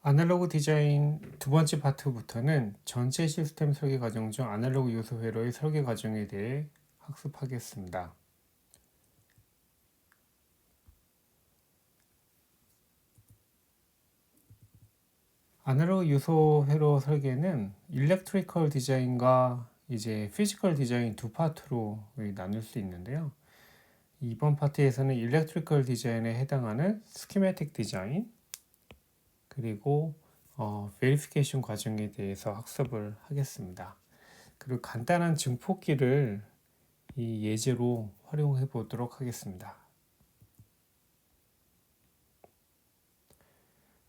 아날로그 디자인 두 번째 파트부터는 전체 시스템 설계 과정 중 아날로그 요소 회로의 설계 과정에 대해 학습하겠습니다. 아날로그 요소 회로 설계는 일렉트리컬 디자인과 이제 피지컬 디자인 두 파트로 나눌 수 있는데요. 이번 파트에서는 일렉트리컬 디자인에 해당하는 스키매틱 디자인 그리고 베리피케이션 과정에 대해서 학습을 하겠습니다. 그리고 간단한 증폭기를 이 예제로 활용해 보도록 하겠습니다.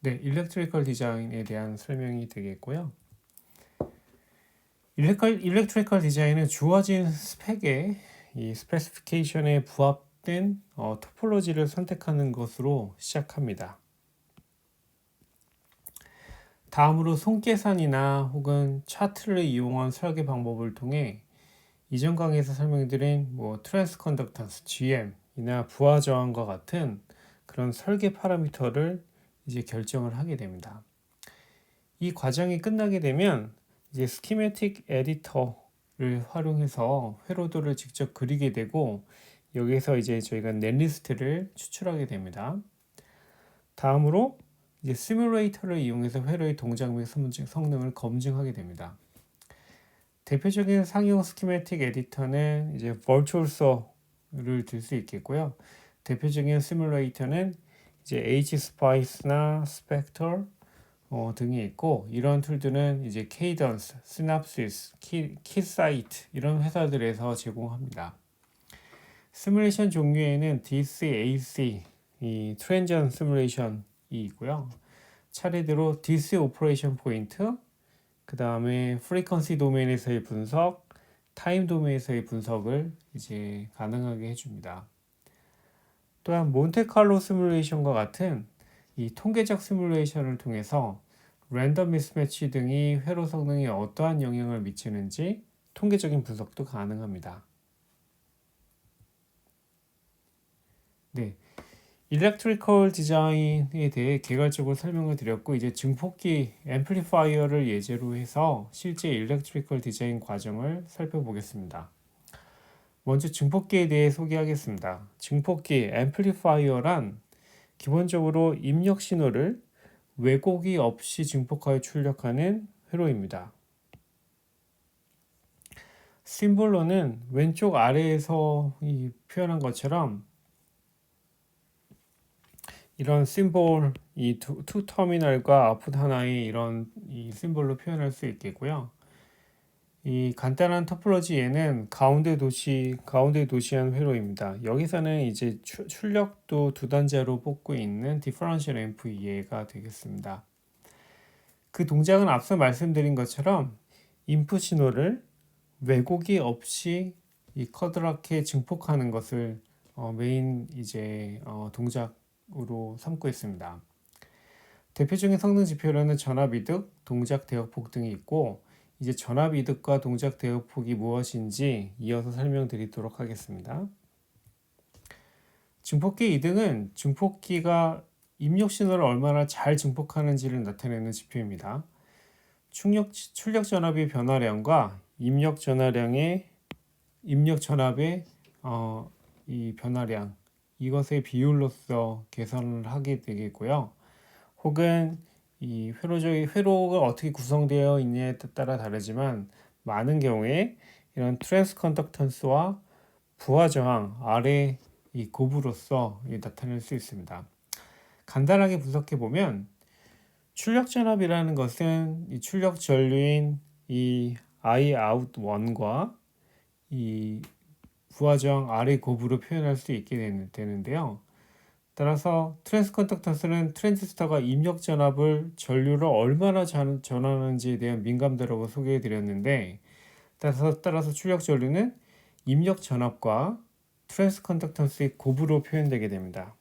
네, 일렉트리컬 디자인에 대한 설명이 되겠고요. 일렉트리컬 디자인은 주어진 스펙에 이 스페시피케이션에 부합된 토폴로지를 선택하는 것으로 시작합니다. 다음으로 손계산이나 혹은 차트를 이용한 설계 방법을 통해 이전 강의에서 설명드린 트랜스 컨덕턴스 GM이나 부하 저항과 같은 그런 설계 파라미터를 이제 결정을 하게 됩니다. 이 과정이 끝나게 되면 이제 스키매틱 에디터를 활용해서 회로도를 직접 그리게 되고 여기서 이제 저희가 넷리스트를 추출하게 됩니다. 다음으로 이제 시뮬레이터를 이용해서 회로의 동작 및 성능을 검증하게 됩니다. 대표적인 상용 스키매틱 에디터는 이제 버추얼서를 들 수 있겠고요. 대표적인 시뮬레이터는 이제 HSpice나 스펙터 등이 있고 이런 툴들은 이제 케이던스, 시납시스, 키사이트 이런 회사들에서 제공합니다. 시뮬레이션 종류에는 DC, AC, 이 트랜전 시뮬레이션이 있고요. 차례대로 DC 오퍼레이션 포인트, 그 다음에 프리퀀시 도메인에서의 분석, 타임 도메인에서의 분석을 이제 가능하게 해줍니다. 또한 몬테칼로 시뮬레이션과 같은 이 통계적 시뮬레이션을 통해서 랜덤 미스매치 등이 회로 성능에 어떠한 영향을 미치는지 통계적인 분석도 가능합니다. 네, 일렉트리컬 디자인에 대해 개괄적으로 설명을 드렸고 이제 증폭기 앰플리파이어를 예제로 해서 실제 일렉트리컬 디자인 과정을 살펴보겠습니다. 먼저 증폭기에 대해 소개하겠습니다. 증폭기 앰플리파이어란 기본적으로 입력 신호를 왜곡이 없이 증폭하여 출력하는 회로입니다. 심볼로는 왼쪽 아래에서 표현한 것처럼 이런 심볼, 이 투 터미널과 아웃풋 하나의 이런 이 심볼로 표현할 수 있겠고요. 이 간단한 토폴로지에는 가운데 도시한 회로입니다. 여기서는 이제 출력도 두 단자로 뽑고 있는 디퍼런셜 앰프 이해가 되겠습니다. 그 동작은 앞서 말씀드린 것처럼 인풋 신호를 왜곡이 없이 이 커다랗게 증폭하는 것을 메인 이제 동작으로 삼고 있습니다. 대표적인 성능 지표로는 전압이득, 동작 대역폭 등이 있고 이제 전압이득과 동작 대역폭이 무엇인지 이어서 설명드리도록 하겠습니다. 증폭기 이득은 증폭기가 입력 신호를 얼마나 잘 증폭하는지를 나타내는 지표입니다. 출력 전압의 변화량과 입력 전압의 이 변화량 이것의 비율로서 계산을 하게 되겠고요. 혹은 이 회로가 어떻게 구성되어 있냐에 따라 다르지만 많은 경우에 이런 트랜스 컨덕턴스와 부하 저항 아래 이 곱으로서 나타낼 수 있습니다. 간단하게 분석해 보면 출력 전압이라는 것은 이 출력 전류인 이 I out 1과 이 부하 저항 아래 곱으로 표현할 수 있게 되는데요. 따라서 트랜스 컨덕턴스는 트랜지스터가 입력 전압을 전류로 얼마나 전하는지에 대한 민감도라고 소개해 드렸는데 따라서 출력 전류는 입력 전압과 트랜스 컨덕턴스의 곱으로 표현되게 됩니다.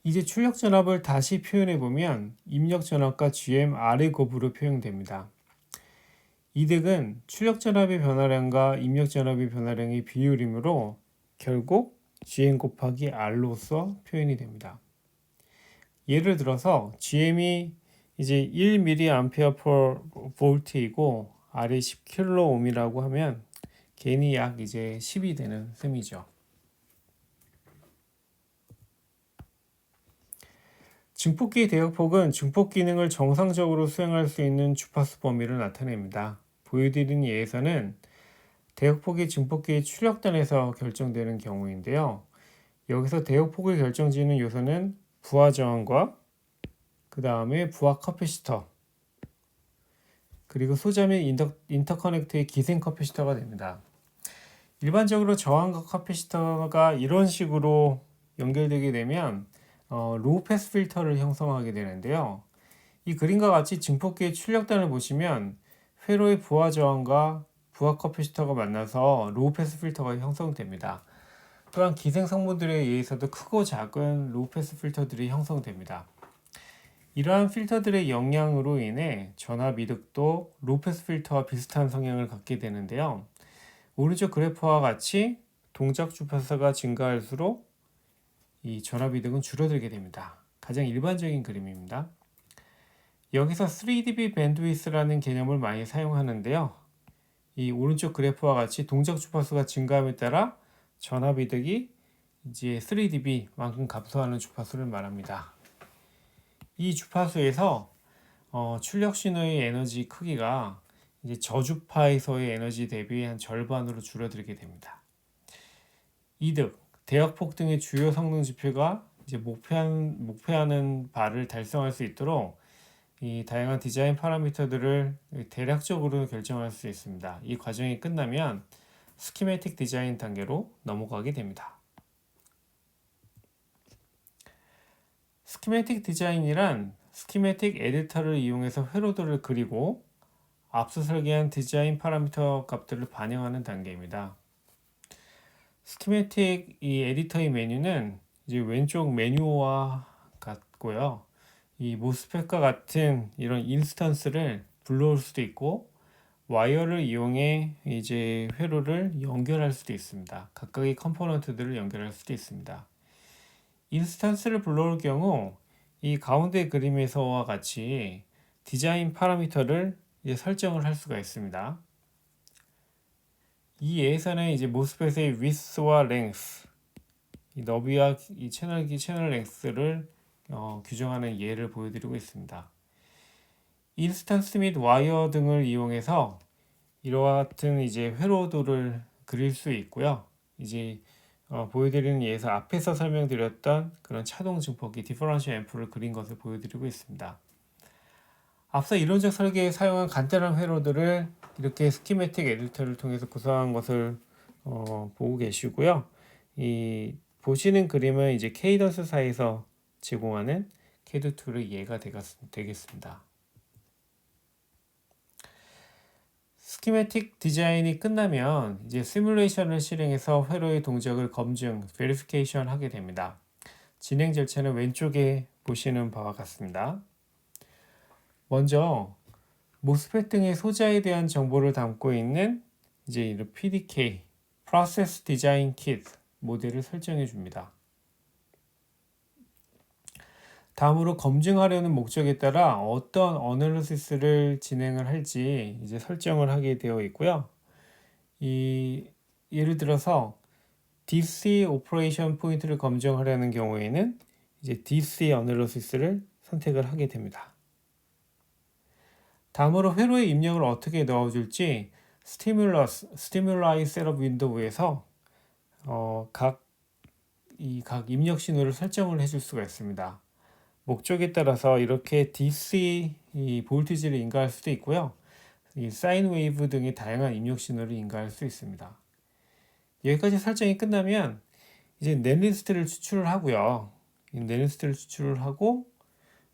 이제 출력 전압을 다시 표현해 보면 입력 전압과 GM 아래 곱으로 표현됩니다. 이득은 출력 전압의 변화량과 입력 전압의 변화량의 비율이므로 결국 GM 곱하기 R로서 표현이 됩니다. 예를 들어서 GM이 이제 1mA per V이고 R이 10kΩ이라고 하면 겐이 약 이제 10이 되는 셈이죠. 증폭기 대역폭은 증폭 기능을 정상적으로 수행할 수 있는 주파수 범위를 나타냅니다. 보여드린 예에서는 대역폭이 증폭기의 출력단에서 결정되는 경우인데요. 여기서 대역폭을 결정지는 요소는 부하 저항과 그 다음에 부하 커피시터 그리고 소자 및 인터커넥트의 기생 커피시터가 됩니다. 일반적으로 저항과 커피시터가 이런 식으로 연결되게 되면 로우 패스 필터를 형성하게 되는데요. 이 그림과 같이 증폭기의 출력단을 보시면 회로의 부하 저항과 부하 커피시터가 만나서 로우 패스 필터가 형성됩니다. 또한 기생 성분들에 의해서도 크고 작은 로우 패스 필터들이 형성됩니다. 이러한 필터들의 영향으로 인해 전압 이득도 로우 패스 필터와 비슷한 성향을 갖게 되는데요. 오른쪽 그래프와 같이 동작 주파수가 증가할수록 이 전압 이득은 줄어들게 됩니다. 가장 일반적인 그림입니다. 여기서 3dB 밴드위스라는 개념을 많이 사용하는데요. 이 오른쪽 그래프와 같이 동작 주파수가 증가함에 따라 전압 이득이 이제 3dB만큼 감소하는 주파수를 말합니다. 이 주파수에서 출력 신호의 에너지 크기가 이제 저주파에서의 에너지 대비 한 절반으로 줄어들게 됩니다. 이득, 대역폭 등의 주요 성능 지표가 이제 목표하는 바를 달성할 수 있도록 이 다양한 디자인 파라미터들을 대략적으로 결정할 수 있습니다. 이 과정이 끝나면 스키매틱 디자인 단계로 넘어가게 됩니다. 스키매틱 디자인이란 스키매틱 에디터를 이용해서 회로도를 그리고 앞서 설계한 디자인 파라미터 값들을 반영하는 단계입니다. 스키매틱 이 에디터의 메뉴는 이제 왼쪽 메뉴와 같고요. 이 모스펫과 같은 이런 인스턴스를 불러올 수도 있고 와이어를 이용해 이제 회로를 연결할 수도 있습니다. 각각의 컴포넌트들을 연결할 수도 있습니다. 인스턴스를 불러올 경우 이 가운데 그림에서와 같이 디자인 파라미터를 이제 설정을 할 수가 있습니다. 이 예에서는 이제 모스펫의 width와 length, 이 너비와 이 채널 랭스를 규정하는 예를 보여드리고 있습니다. 인스턴스 및 와이어 등을 이용해서 이와 같은 이제 회로도를 그릴 수 있고요. 이제 보여드리는 예에서 앞에서 설명드렸던 그런 차동 증폭기 디퍼런셜 앰프를 그린 것을 보여드리고 있습니다. 앞서 이론적 설계에 사용한 간단한 회로들을 이렇게 스키매틱 에디터를 통해서 구성한 것을 보고 계시고요. 이 보시는 그림은 이제 케이던스사에서 제공하는 CAD 툴의 예가 되겠습니다. 스키매틱 디자인이 끝나면 이제 시뮬레이션을 실행해서 회로의 동작을 검증, 베리피케이션 하게 됩니다. 진행 절차는 왼쪽에 보시는 바와 같습니다. 먼저 모스펫 등의 소자에 대한 정보를 담고 있는 이제 이런 PDK, Process Design Kit 모델을 설정해 줍니다. 다음으로 검증하려는 목적에 따라 어떤 어널리시스를 진행을 할지 이제 설정을 하게 되어 있고요. 예를 들어서 DC 오퍼레이션 포인트를 검증하려는 경우에는 이제 DC 어널리시스를 선택을 하게 됩니다. 다음으로 회로에 입력을 어떻게 넣어줄지 스티뮬라이 셋업 윈도우에서 각 입력 신호를 설정을 해줄 수가 있습니다. 목적에 따라서 이렇게 DC 볼티지를 인가할 수도 있고요. 이 사인 웨이브 등의 다양한 입력 신호를 인가할 수 있습니다. 여기까지 설정이 끝나면 이제 넷리스트를 추출을 하고요. 이 넷리스트를 추출을 하고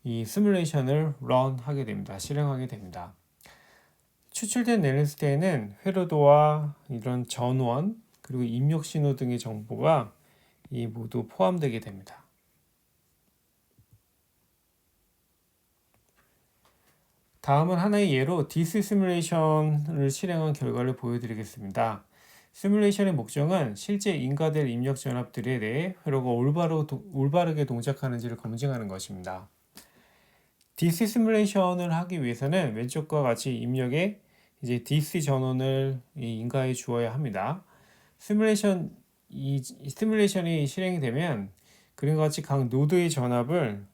이 시뮬레이션을 런하게 됩니다. 실행하게 됩니다. 추출된 넷리스트에는 회로도와 이런 전원 그리고 입력 신호 등의 정보가 모두 포함되게 됩니다. 다음은 하나의 예로 DC 시뮬레이션을 실행한 결과를 보여드리겠습니다. 시뮬레이션의 목적은 실제 인가될 입력 전압들에 대해 회로가 올바르게 동작하는지를 검증하는 것입니다. DC 시뮬레이션을 하기 위해서는 왼쪽과 같이 입력에 이제 DC 전원을 인가해 주어야 합니다. 시뮬레이션이 실행이 되면 그림과 같이 각 노드의 전압을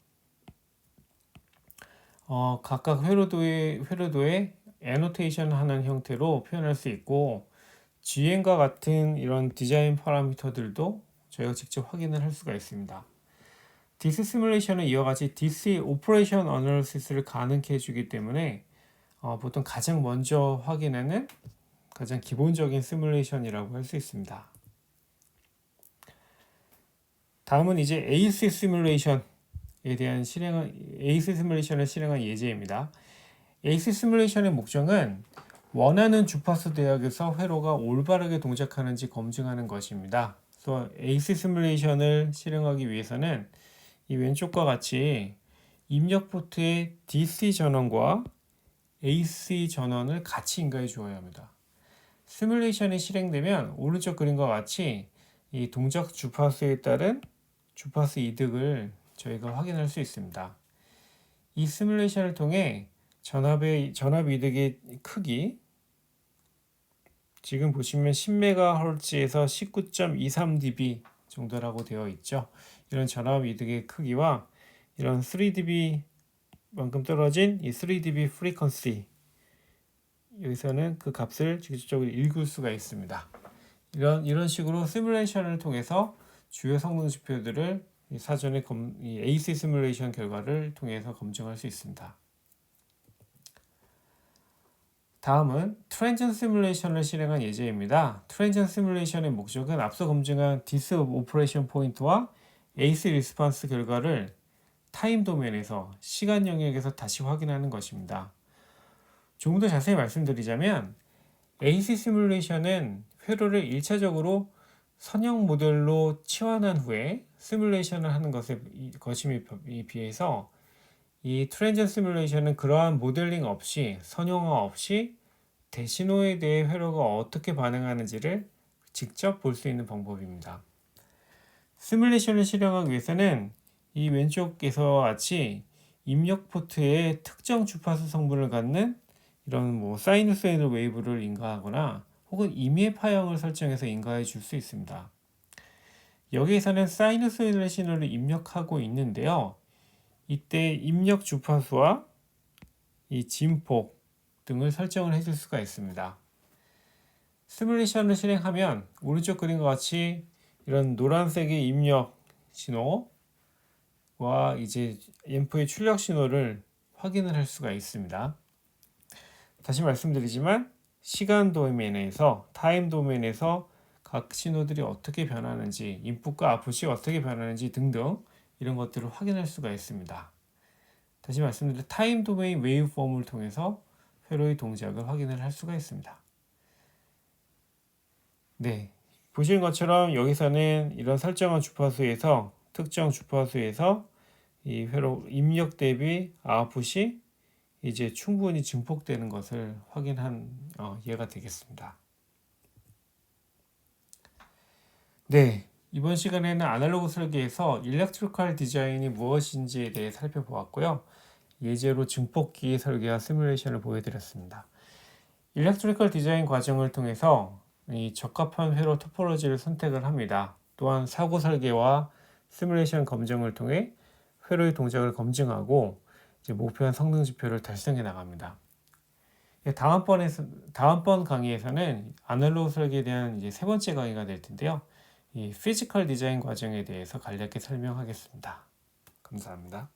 각각 회로도에 애노테이션 하는 형태로 표현할 수 있고, GM과 같은 이런 디자인 파라미터들도 저희가 직접 확인을 할 수가 있습니다. DC 시뮬레이션은 이와 같이 DC 오퍼레이션 어널리시스를 가능케 해주기 때문에 보통 가장 먼저 확인하는 가장 기본적인 시뮬레이션이라고 할 수 있습니다. 다음은 이제 AC 시뮬레이션에 대한 AC 시뮬레이션을 실행한 예제입니다. AC 시뮬레이션의 목적은 원하는 주파수 대역에서 회로가 올바르게 동작하는지 검증하는 것입니다. 그래서 AC 시뮬레이션을 실행하기 위해서는 이 왼쪽과 같이 입력 포트의 DC 전원과 AC 전원을 같이 인가해 주어야 합니다. 시뮬레이션이 실행되면 오른쪽 그림과 같이 이 동작 주파수에 따른 주파수 이득을 저희가 확인할 수 있습니다. 이 시뮬레이션을 통해 전압 이득의 크기, 지금 보시면 10MHz에서 19.23dB 정도라고 되어 있죠. 이런 전압 이득의 크기와 이런 3dB만큼 떨어진 이 3dB 프리퀀시, 여기서는 그 값을 직접적으로 읽을 수가 있습니다. 이런 식으로 시뮬레이션을 통해서 주요 성능 지표들을 사전에 이 AC 시뮬레이션 결과를 통해서 검증할 수 있습니다. 다음은 트랜지언트 시뮬레이션을 실행한 예제입니다. 트랜지언트 시뮬레이션의 목적은 앞서 검증한 DC 오퍼레이션 포인트와 AC 리스폰스 결과를 타임 도면에서 시간 영역에서 다시 확인하는 것입니다. 조금 더 자세히 말씀드리자면 AC 시뮬레이션은 회로를 1차적으로 선형 모델로 치환한 후에 시뮬레이션을 하는 것에 비해서 이 트랜지언트 시뮬레이션은 그러한 모델링 없이, 선형화 없이 대신호에 대해 회로가 어떻게 반응하는지를 직접 볼 수 있는 방법입니다. 시뮬레이션을 실행하기 위해서는 이 왼쪽에서 같이 입력 포트에 특정 주파수 성분을 갖는 이런 사이누소이드 웨이브를 인가하거나 혹은 임의 파형을 설정해서 인가해 줄 수 있습니다. 여기에서는 사이누소이드 신호를 입력하고 있는데요. 이때 입력 주파수와 이 진폭 등을 설정을 해줄 수가 있습니다. 시뮬레이션을 실행하면 오른쪽 그림과 같이 이런 노란색의 입력 신호와 이제 앰프의 출력 신호를 확인을 할 수가 있습니다. 다시 말씀드리지만 시간 도면에서, 타임 도면에서 각 신호들이 어떻게 변하는지, 인풋과 아웃풋이 어떻게 변하는지 등등 이런 것들을 확인할 수가 있습니다. 다시 말씀드린 타임 도메인 웨이브폼을 통해서 회로의 동작을 확인을 할 수가 있습니다. 네, 보시는 것처럼 여기서는 이런 설정한 주파수에서, 특정 주파수에서 이 회로 입력 대비 아웃풋이 이제 충분히 증폭되는 것을 확인한 예가 되겠습니다. 네, 이번 시간에는 아날로그 설계에서 일렉트리컬 디자인이 무엇인지에 대해 살펴보았고요. 예제로 증폭기 설계와 시뮬레이션을 보여드렸습니다. 일렉트리컬 디자인 과정을 통해서 이 적합한 회로 토포로지를 선택을 합니다. 또한 사고 설계와 시뮬레이션 검증을 통해 회로의 동작을 검증하고 이제 목표한 성능 지표를 달성해 나갑니다. 다음번 강의에서는 아날로그 설계에 대한 이제 세 번째 강의가 될 텐데요. 이 피지컬 디자인 과정에 대해서 간략히 설명하겠습니다. 감사합니다.